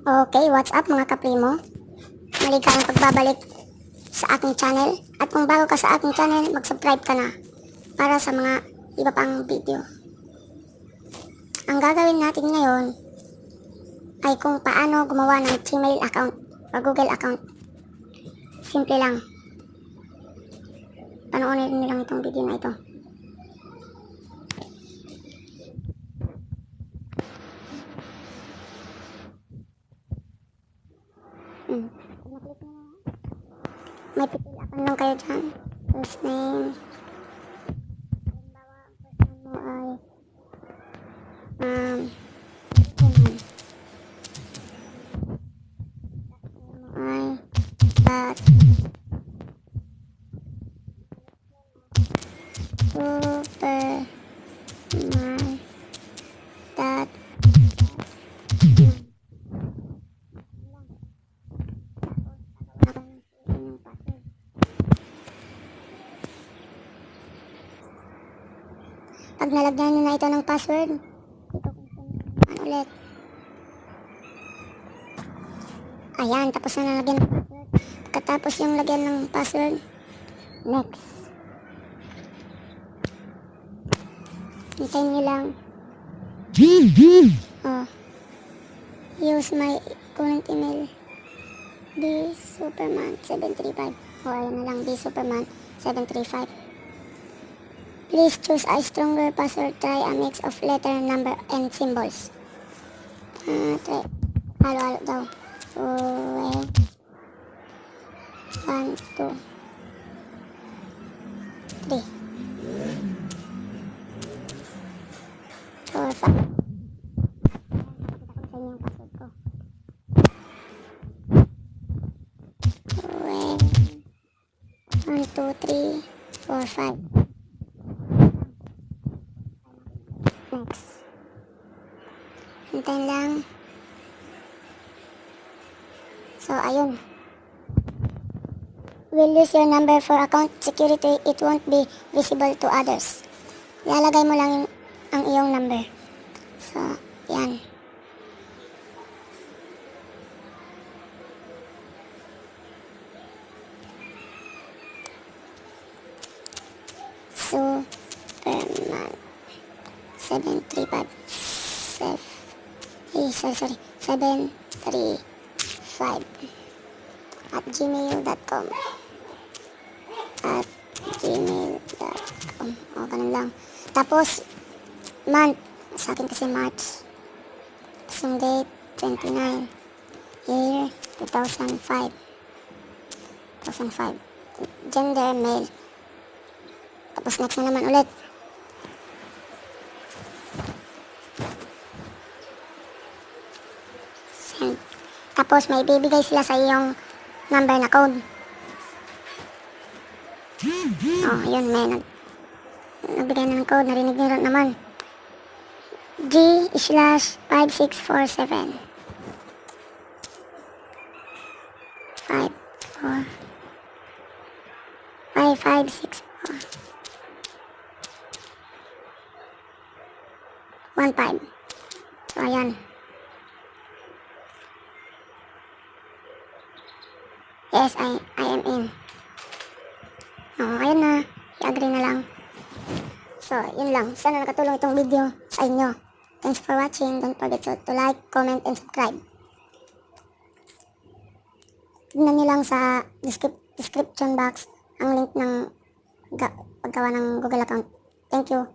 Okay, what's up mga kaprimo? Maligayang pagbabalik sa aking channel. At kung bago ka sa aking channel, mag-subscribe ka na para sa mga iba pang video. Ang gagawin natin ngayon ay kung paano gumawa ng Gmail account o Google account. Simple lang. Panoorin niyo lang itong video na ito. May pipilian lang kayo dyan. First name. Halimbawa, first name mo ay that Superman that pag nalagyan nyo na ito ng password, ito kung ulit. Ayan, tapos na nalagyan ng password. Pagkatapos yung lagyan ng password, next. Hintayin nyo lang. Use my current email. bsuperman735. Ayan na lang, bsuperman735. Please choose a stronger password. Try a mix of letter, number, and symbols. Try. Halo daw. 1, 2, 3, 4, 5. 1, 2, 3, 4, 5. Next. Hintayin lang. So, ayun. Will use your number for account security. It won't be visible to others. Ilalagay mo lang ang iyong number. So, yan. Superman 735 735 at gmail.com o ganun lang. Tapos month, sa akin kasi March, tapos yung date 29, year 2005, gender male, tapos next na naman ulit. Send. Tapos may bibigay sila sa iyong number na code. Oh, yun, may nagbigay na ng code, narinig nyo naman. G/5647 5564 15. So, ayan. Yes, I am in. Ayan na. I-agree na lang. So, yun lang. Sana nakatulong itong video sa inyo. Thanks for watching. Don't forget to like, comment, and subscribe. Tignan nyo lang sa description box ang link ng paggawa ng Google account. Thank you.